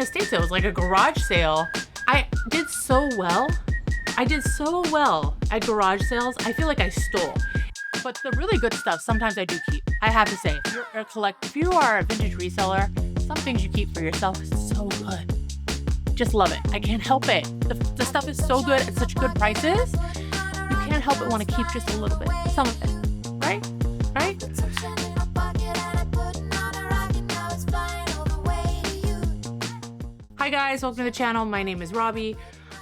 estate sale. It was like a garage sale. I did so well. I did so well at garage sales. I feel like I stole. But the really good stuff, sometimes I do keep. I have to say, if you are a vintage reseller, some things you keep for yourself is so good. Just love it. I can't help it. The stuff is so good at such good prices. You can't help but want to keep just a little bit, some of it, right? Right? Hi guys, welcome to the channel. My name is Robbie.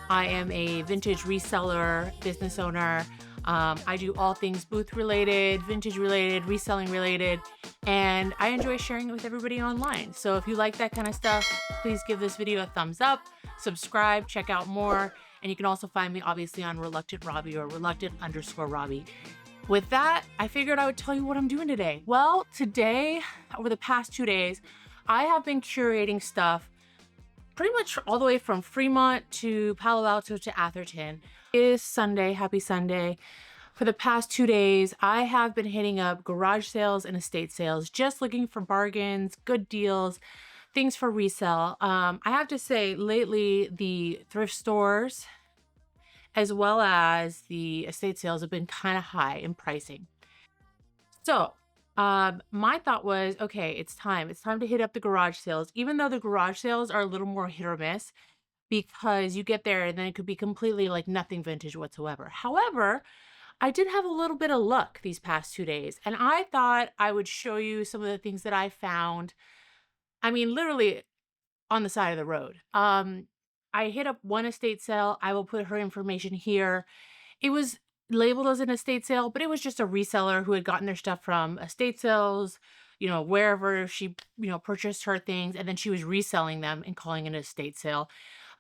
I am a vintage reseller, business owner. I do all things booth related, vintage related, reselling related, and I enjoy sharing it with everybody online. So if you like that kind of stuff, please give this video a thumbs up, subscribe, check out more, and you can also find me obviously on Reluctant Robbie or Reluctant_Robbie. With that, I figured I would tell you what I'm doing today. Well, today, over the past 2 days, I have been curating stuff pretty much all the way from Fremont to Palo Alto to Atherton. It is Sunday, happy Sunday. For the past 2 days, I have been hitting up garage sales and estate sales, just looking for bargains, good deals, things for resale. I have to say lately, the thrift stores, as well as the estate sales have been kind of high in pricing. So my thought was, okay, it's time to hit up the garage sales, even though the garage sales are a little more hit or miss because you get there and then it could be completely like nothing vintage whatsoever. However, I did have a little bit of luck these past 2 days, and I thought I would show you some of the things that I found. I mean, literally on the side of the road. I hit up one estate sale. I will put her information here. It was labeled as an estate sale, but it was just a reseller who had gotten their stuff from estate sales, wherever she, purchased her things, and then she was reselling them and calling it an estate sale.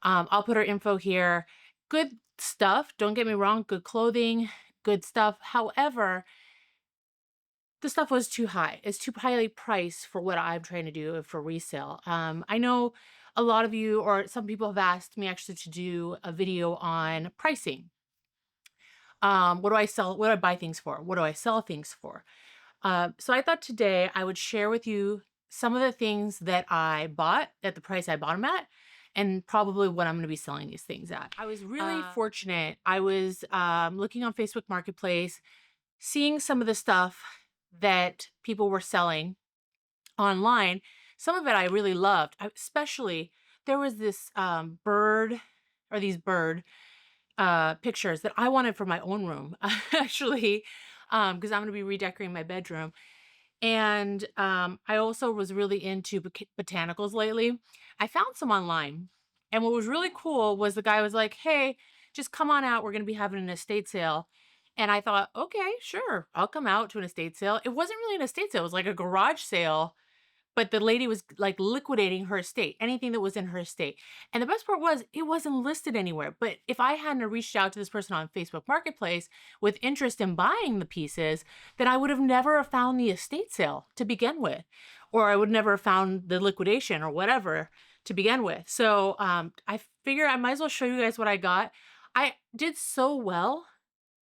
I'll put her info here. Good stuff. Don't get me wrong. Good clothing, good stuff. However, the stuff was too high. It's too highly priced for what I'm trying to do for resale. I know a lot of you or some people have asked me actually to do a video on pricing. What do I sell? What do I buy things for? What do I sell things for? So I thought today I would share with you some of the things that I bought at the price I bought them at, and probably what I'm going to be selling these things at. I was really fortunate. I was looking on Facebook Marketplace, seeing some of the stuff that people were selling online. Some of it I really loved. Especially, there was this bird or these bird pictures that I wanted for my own room, actually, because I'm going to be redecorating my bedroom. And I also was really into botanicals lately. I found some online. And what was really cool was the guy was like, hey, just come on out. We're going to be having an estate sale. And I thought, okay, sure, I'll come out to an estate sale. It wasn't really an estate sale. It was like a garage sale. But the lady was like liquidating her estate, anything that was in her estate. And the best part was it wasn't listed anywhere. But if I hadn't reached out to this person on Facebook Marketplace with interest in buying the pieces, then I would have never found the estate sale to begin with, or I would never have found the liquidation or whatever to begin with. So I figure I might as well show you guys what I got. I did so well.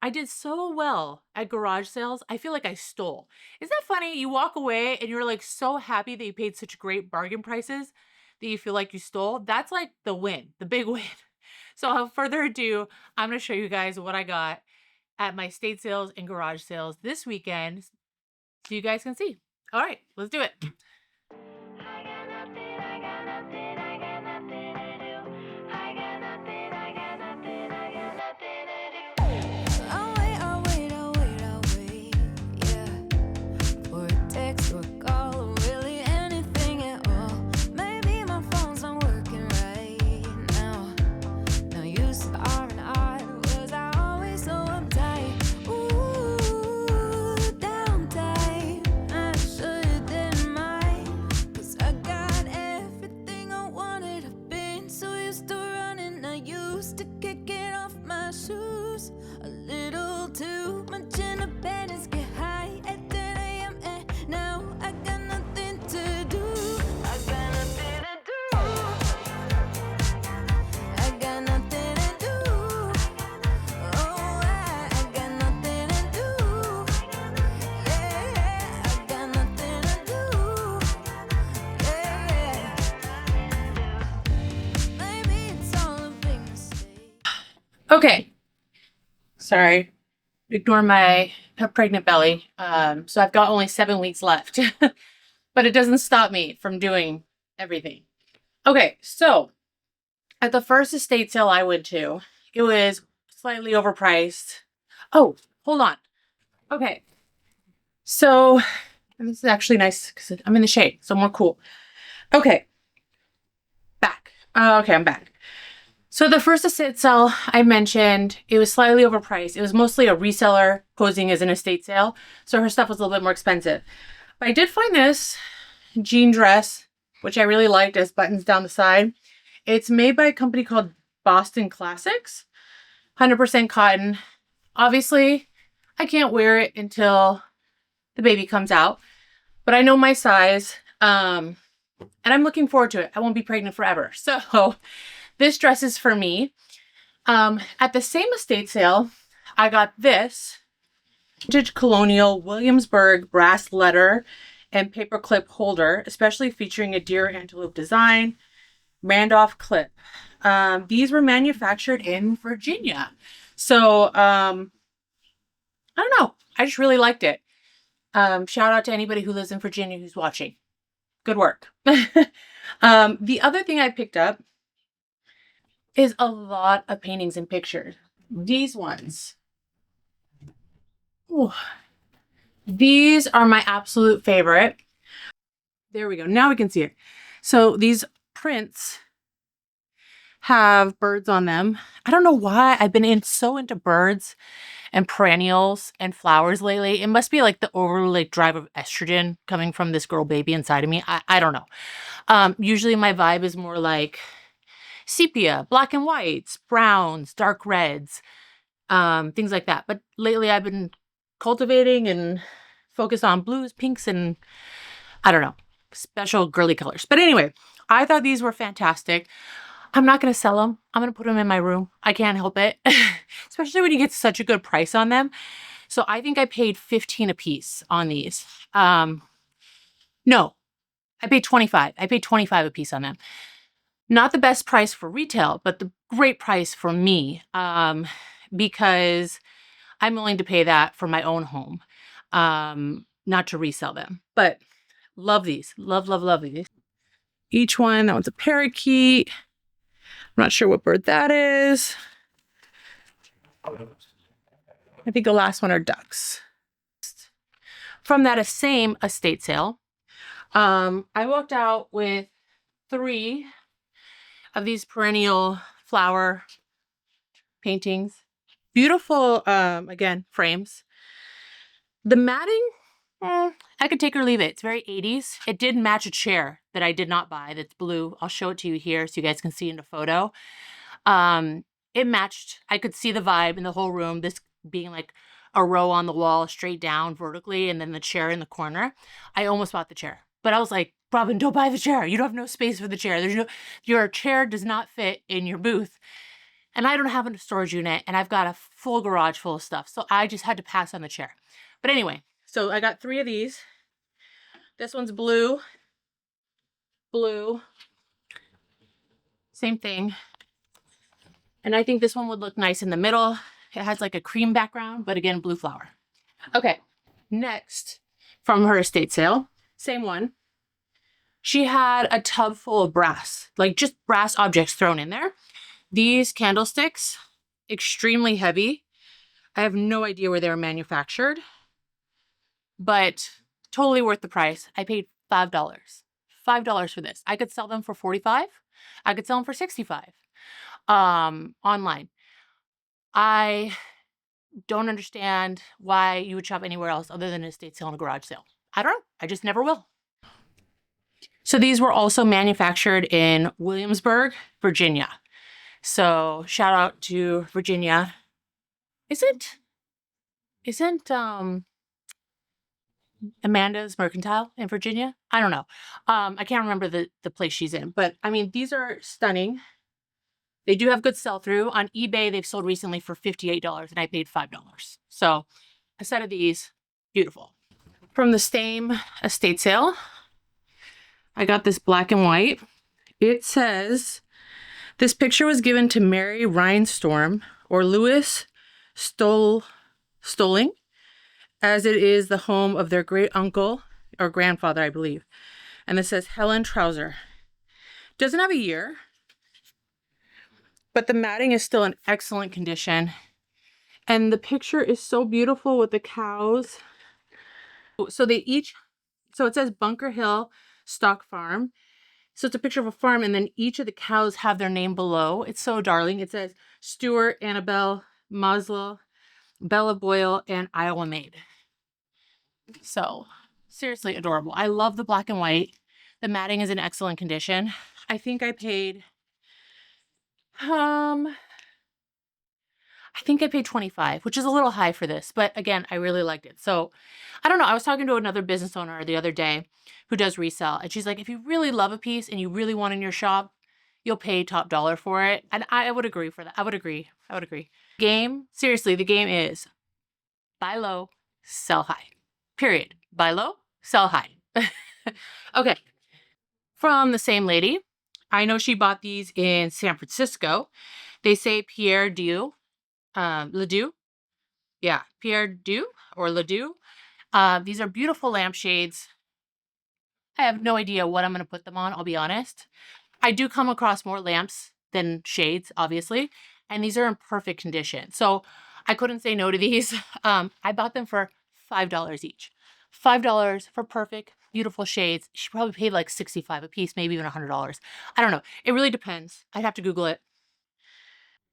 At garage sales. I feel like I stole. Isn't that funny? You walk away and you're like so happy that you paid such great bargain prices that you feel like you stole. That's like the win, the big win. So without further ado, I'm going to show you guys what I got at my estate sales and garage sales this weekend so you guys can see. All right, let's do it. Okay. Sorry. Ignore my pregnant belly. So I've got only 7 weeks left, but it doesn't stop me from doing everything. Okay, so at the first estate sale I went to, it was slightly overpriced. Oh, hold on. Okay, so and this is actually nice because I'm in the shade, so more cool. Okay, back. Okay, I'm back. So the first estate sale I mentioned, it was slightly overpriced. It was mostly a reseller posing as an estate sale, so her stuff was a little bit more expensive. But I did find this jean dress, which I really liked, as buttons down the side. It's made by a company called Boston Classics, 100% cotton. Obviously, I can't wear it until the baby comes out, but I know my size, and I'm looking forward to it. I won't be pregnant forever. So this dress is for me. At the same estate sale, I got this vintage colonial Williamsburg brass letter and paperclip holder, especially featuring a deer antelope design, Randolph clip. These were manufactured in Virginia. So, I don't know. I just really liked it. Shout out to anybody who lives in Virginia who's watching. Good work. The other thing I picked up is a lot of paintings and pictures. These ones. Ooh. These are my absolute favorite. There we go. Now we can see it. So these prints have birds on them. I don't know why I've been so into birds and perennials and flowers lately. It must be like the overly drive of estrogen coming from this girl baby inside of me. I don't know. Usually my vibe is more like sepia, black and whites, browns, dark reds, things like that. But lately I've been cultivating and focused on blues, pinks, and I don't know, special girly colors. But anyway, I thought these were fantastic. I'm not going to sell them. I'm going to put them in my room. I can't help it, especially when you get such a good price on them. So I think I paid $15 a piece on these. No, I paid $25. I paid $25 a piece on them. Not the best price for retail, but the great price for me, because I'm willing to pay that for my own home, not to resell them. But love these. Love, love, love these. Each one, that one's a parakeet. I'm not sure what bird that is. I think the last one are ducks. From that same estate sale, I walked out with 3 of these perennial flower paintings. Beautiful, again, frames. The matting, I could take or leave it. It's very 80s. It did match a chair that I did not buy that's blue. I'll show it to you here so you guys can see in the photo. It matched. I could see the vibe in the whole room, this being like a row on the wall straight down vertically and then the chair in the corner. I almost bought the chair, but I was like, Robin, don't buy the chair. You don't have no space for the chair. Your chair does not fit in your booth. And I don't have a storage unit and I've got a full garage full of stuff. So I just had to pass on the chair. But anyway, so I got 3 of these. This one's blue. Blue. Same thing. And I think this one would look nice in the middle. It has like a cream background, but again, blue flower. Okay, next from her estate sale, same one. She had a tub full of brass, like just brass objects thrown in there. These candlesticks, extremely heavy. I have no idea where they were manufactured, but totally worth the price. I paid $5. $5 for this. I could sell them for $45. I could sell them for $65 online. I don't understand why you would shop anywhere else other than an estate sale and a garage sale. I don't know. I just never will. So these were also manufactured in Williamsburg, Virginia. So shout out to Virginia. Isn't Amanda's Mercantile in Virginia? I don't know. I can't remember the place she's in, but I mean, these are stunning. They do have good sell-through. On eBay, they've sold recently for $58 and I paid $5. So a set of these, beautiful. From the same estate sale, I got this black and white. It says, this picture was given to Mary Rhinestorm or Louis Stolling, as it is the home of their great uncle or grandfather, I believe. And this says Helen Trouser. Doesn't have a year, but the matting is still in excellent condition. And the picture is so beautiful with the cows. So it says Bunker Hill Stock Farm. So it's a picture of a farm, and then each of the cows have their name below. It's so darling. It says Stuart, Annabelle, Maslow, Bella Boyle, and Iowa Maid. So seriously adorable. I love the black and white. The matting is in excellent condition. I think I paid, I think I paid $25, which is a little high for this, but again, I really liked it. So I don't know. I was talking to another business owner the other day who does resell, and she's like, if you really love a piece and you really want it in your shop, you'll pay top dollar for it. And I would agree for that. I would agree. Game, seriously, the game is buy low, sell high. Period. Buy low, sell high. Okay. From the same lady. I know she bought these in San Francisco. They say Pierre Dieu. Ledoux. Yeah, Pierre Dieu or Ledoux. These are beautiful lampshades. I have no idea what I'm going to put them on, I'll be honest. I do come across more lamps than shades, obviously, and these are in perfect condition. So I couldn't say no to these. I bought them for $5 each. $5 for perfect, beautiful shades. She probably paid like $65 a piece, maybe even $100. I don't know. It really depends. I'd have to Google it.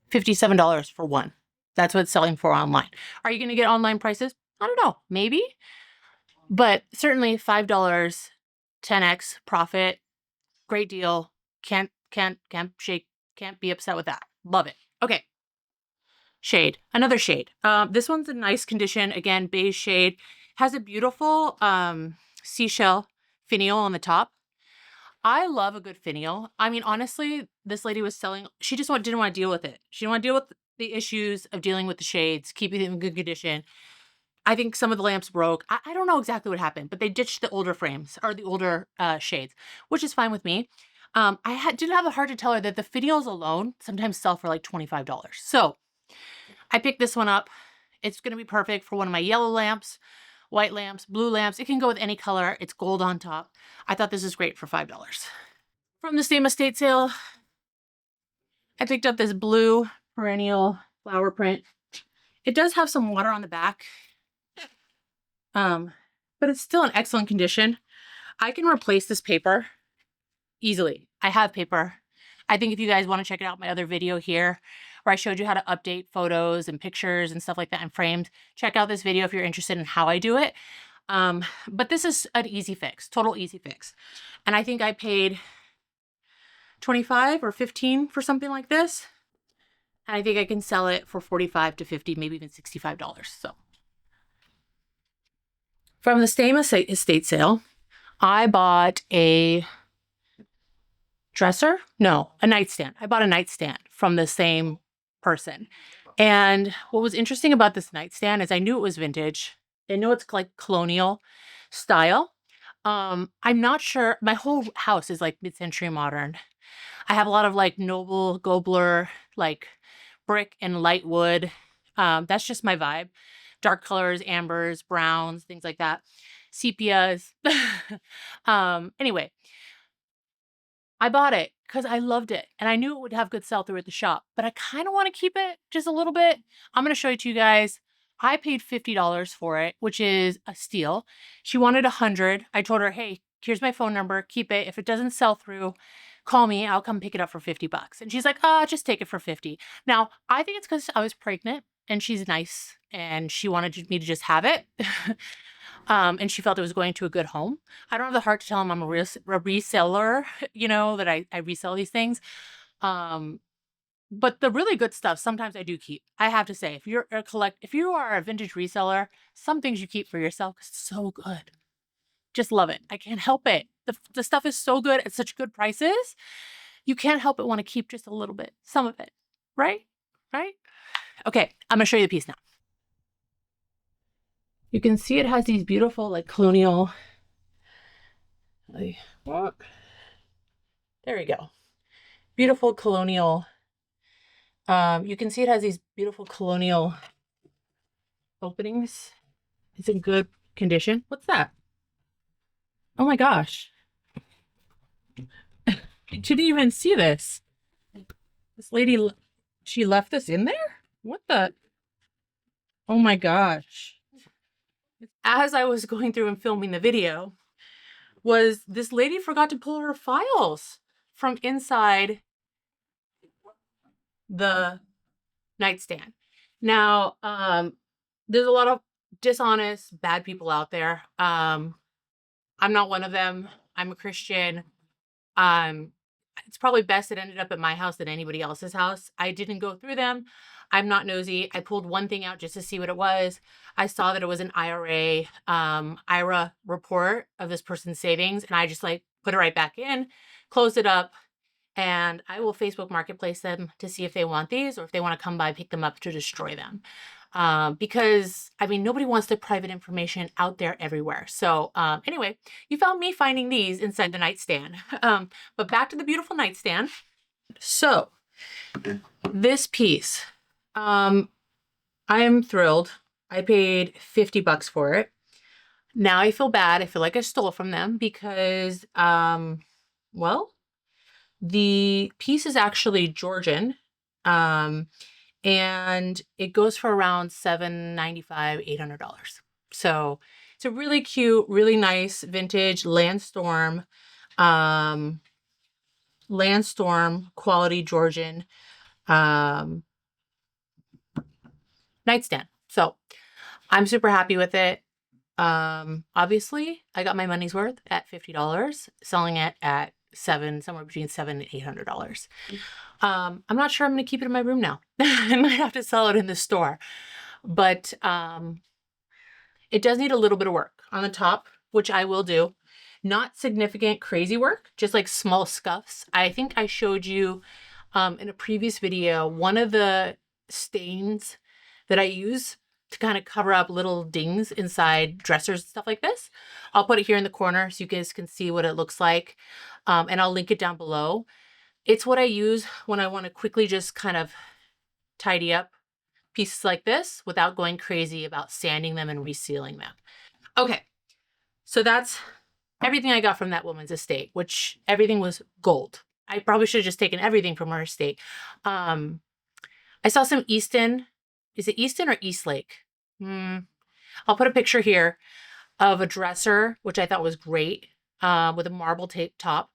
$57 for one. That's what it's selling for online. Are you going to get online prices? I don't know. Maybe. But certainly $5, 10x profit. Great deal. Can't be upset with that. Love it. Okay. Shade. Another shade. This one's in nice condition. Again, beige shade. Has a beautiful seashell finial on the top. I love a good finial. I mean, honestly, this lady was selling, she just didn't want to deal with it. She didn't want to deal with the issues of dealing with the shades, keeping them in good condition. I think some of the lamps broke. I don't know exactly what happened, but they ditched the older frames or the older shades, which is fine with me. Did have a hard to tell her that the finials alone sometimes sell for like $25. So I picked this one up. It's going to be perfect for one of my yellow lamps, white lamps, blue lamps. It can go with any color. It's gold on top. I thought this is great for $5. From the same estate sale, I picked up this blue perennial flower print. It does have some water on the back, but it's still in excellent condition. I can replace this paper easily. I have paper. I think if you guys want to check out my other video here where I showed you how to update photos and pictures and stuff like that and framed, check out this video if you're interested in how I do it. But this is an easy fix, total easy fix. And I think I paid 25 or 15 for something like this. And I think I can sell it for 45 to 50, maybe even $65. So from the same estate sale, I bought a dresser? No, a nightstand. I bought a nightstand from the same person. And what was interesting about this nightstand is I knew it was vintage. I know it's like colonial style. I'm not sure. My whole house is like mid-century modern. I have a lot of like noble Gobler, like brick and light wood. That's just my vibe. Dark colors, ambers, browns, things like that. Sepias. Anyway, I bought it because I loved it and I knew it would have good sell through at the shop, but I kind of want to keep it just a little bit. I'm going to show it to you guys. I paid $50 for it, which is a steal. She wanted $100. I told her, hey, here's my phone number. Keep it. If it doesn't sell through, call me. I'll come pick it up for $50. And she's like, just take it for 50. Now, I think it's because I was pregnant and she's nice and she wanted me to just have it. And she felt it was going to a good home. I don't have the heart to tell him I'm a reseller, that I resell these things. But the really good stuff, sometimes I do keep. I have to say, if you are a vintage reseller, some things you keep for yourself because it's so good. Just love it. I can't help it. The stuff is so good at such good prices. You can't help but want to keep just a little bit, some of it, right? Right? Okay, I'm gonna show you the piece now. You can see it has these beautiful, like colonial. There we go. Beautiful colonial You can see it has these beautiful colonial openings. It's in good condition. What's that? Oh my gosh. I didn't even see this. This lady, she left this in there? What the? Oh my gosh. As I was going through and filming the video, was this lady forgot to pull her files from inside the nightstand. Now, there's a lot of dishonest, bad people out there. I'm not one of them. I'm a Christian. It's probably best it ended up at my house than anybody else's house. I didn't go through them. I'm not nosy. I pulled one thing out just to see what it was. I saw that it was an IRA report of this person's savings, and I just like put it right back in, closed it up, and I will Facebook Marketplace them to see if they want these or if they want to come by, pick them up to destroy them. Because I mean, nobody wants their private information out there everywhere. So anyway, you found me finding these inside the nightstand. But back to the beautiful nightstand. So this piece, I am thrilled. I paid $50 for it. Now I feel bad. I feel like I stole from them because, well, the piece is actually Georgian. And it goes for around $795, $800. So it's a really cute, really nice vintage Landstorm quality Georgian nightstand. So I'm super happy with it. Obviously I got my money's worth at $50, selling it at somewhere between $700 and $800. I'm not sure I'm going to keep it in my room now. I might have to sell it in the store, but it does need a little bit of work on the top, which I will do. Not significant, crazy work, just like small scuffs. I think I showed you in a previous video, one of the stains that I use to kind of cover up little dings inside dressers and stuff like this. I'll put it here in the corner so you guys can see what it looks like. And I'll link it down below. It's what I use when I want to quickly just kind of tidy up pieces like this without going crazy about sanding them and resealing them. Okay, so that's everything I got from that woman's estate, which everything was gold. I probably should have just taken everything from her estate. I saw some Easton. Is it Easton or Eastlake? I'll put a picture here of a dresser, which I thought was great, with a marble top.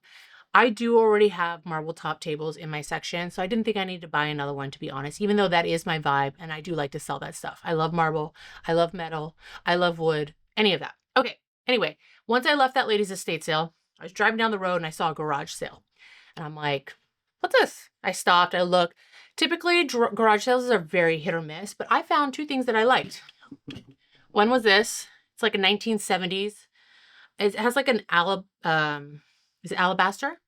I do already have marble top tables in my section, so I didn't think I needed to buy another one, to be honest, even though that is my vibe, and I do like to sell that stuff. I love marble. I love metal. I love wood. Any of that. Okay, anyway, once I left that lady's estate sale, I was driving down the road and I saw a garage sale. And I'm like, what's this? I stopped. I looked. Typically, garage sales are very hit or miss, but I found two things that I liked. One was this. It's like a 1970s. It has like an is it alabaster?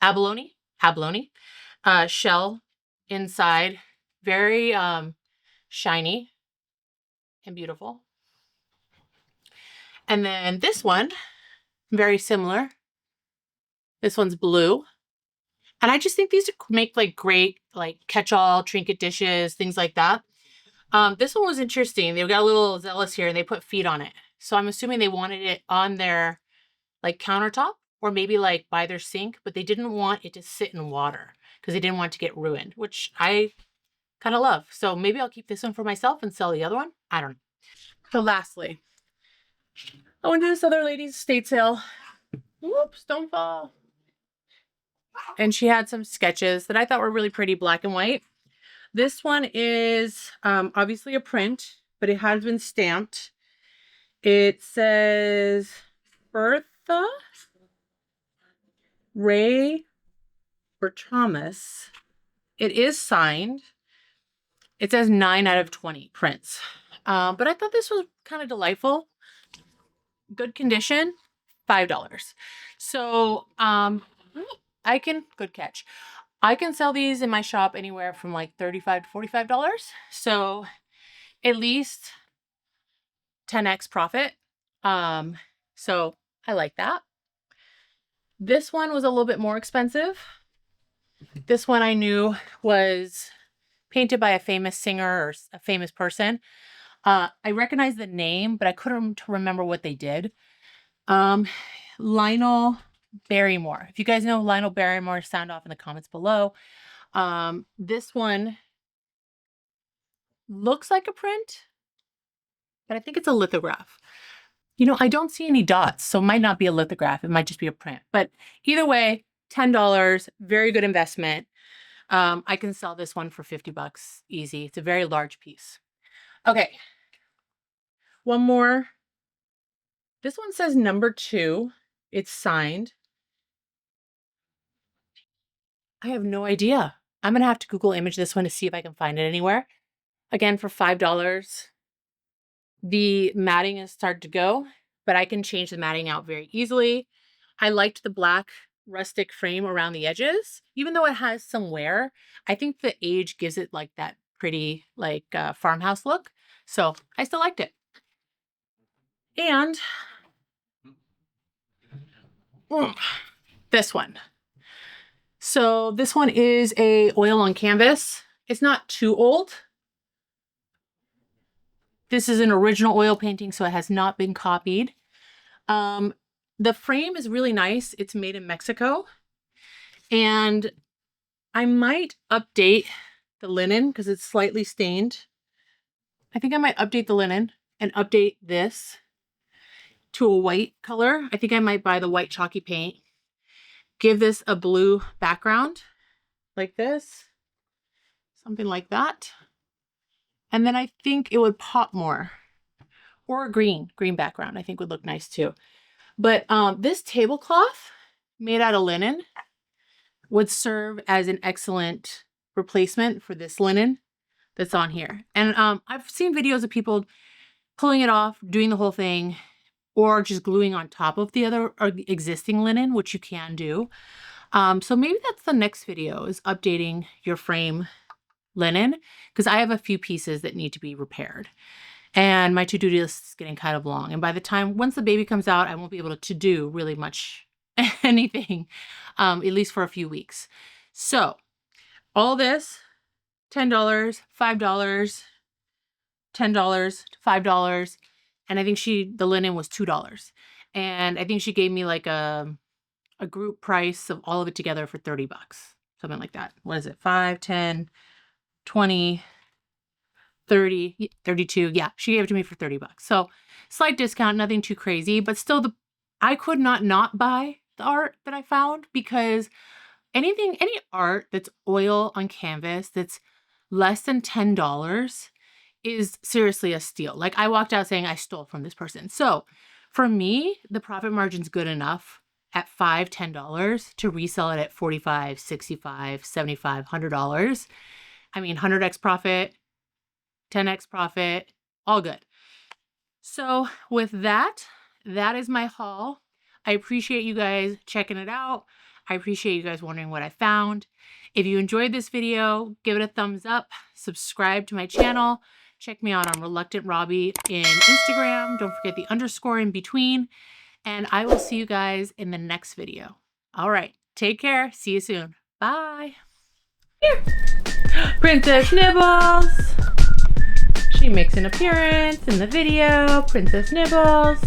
Abalone shell inside. Very shiny and beautiful. And then this one, very similar. This one's blue. And I just think these make like great like catch-all trinket dishes, things like that. This one was interesting. They got a little zealous here and they put feet on it. So I'm assuming they wanted it on their like countertop or maybe like by their sink, but they didn't want it to sit in water because they didn't want it to get ruined, which I kind of love. So maybe I'll keep this one for myself and sell the other one. I don't know. So lastly, I went to this other lady's estate sale. Whoops, don't fall. And she had some sketches that I thought were really pretty, black and white. This one is obviously a print, but it has been stamped. It says Bertha Ray or Thomas. It is signed. It says 9 out of 20 prints. But I thought this was kind of delightful. Good condition, $5. So good catch. I can sell these in my shop anywhere from like $35 to $45. So at least 10x profit. So I like that. This one was a little bit more expensive. This one I knew was painted by a famous singer or a famous person. I recognize the name, but I couldn't remember what they did. Lionel Barrymore. If you guys know Lionel Barrymore, sound off in the comments below. This one looks like a print, but I think it's a lithograph. You know, I don't see any dots, so it might not be a lithograph. It might just be a print. But either way, $10, very good investment. I can sell this one for 50 bucks easy. It's a very large piece. Okay. One more. This one says number 2. It's signed. I have no idea. I'm going to have to Google image this one to see if I can find it anywhere. Again, for $5. The matting has started to go, but I can change the matting out very easily. I liked the black rustic frame around the edges. Even though it has some wear, I think the age gives it like that pretty like farmhouse look. So I still liked it. And this one. So this one is a oil on canvas. It's not too old. This is an original oil painting, so it has not been copied. The frame is really nice. It's made in Mexico. And I might update the linen because it's slightly stained. I think I might update the linen and update this to a white color. I think I might buy the white chalky paint. Give this a blue background like this. Something like that. And then I think it would pop more. Or a green background I think would look nice too. But this tablecloth made out of linen would serve as an excellent replacement for this linen that's on here. And I've seen videos of people pulling it off, doing the whole thing, or just gluing on top of the other or the existing linen, which you can do. So maybe that's the next video, is updating your frame linen, because I have a few pieces that need to be repaired. And my to-do list is getting kind of long. And by the time, once the baby comes out, I won't be able to do really much anything, at least for a few weeks. So all this, $10, $5, $10, $5. And I think the linen was $2. And I think she gave me like a group price of all of it together for 30 bucks, something like that. What is it? 5, 10, 20, 30, 32. Yeah, she gave it to me for 30 bucks. So slight discount, nothing too crazy, but still I could not buy the art that I found, because any art that's oil on canvas that's less than $10 is seriously a steal. Like, I walked out saying I stole from this person. So for me, the profit margin's good enough at $5, $10 to resell it at $45, $65, $75, $100. I mean, 100x profit, 10x profit, all good. So with that, that is my haul. I appreciate you guys checking it out. I appreciate you guys wondering what I found. If you enjoyed this video, give it a thumbs up, subscribe to my channel. Check me out on Reluctant Robbie in Instagram. Don't forget the underscore in between. And I will see you guys in the next video. All right, take care. See you soon. Bye. Here. Princess Nibbles. She makes an appearance in the video. Princess Nibbles.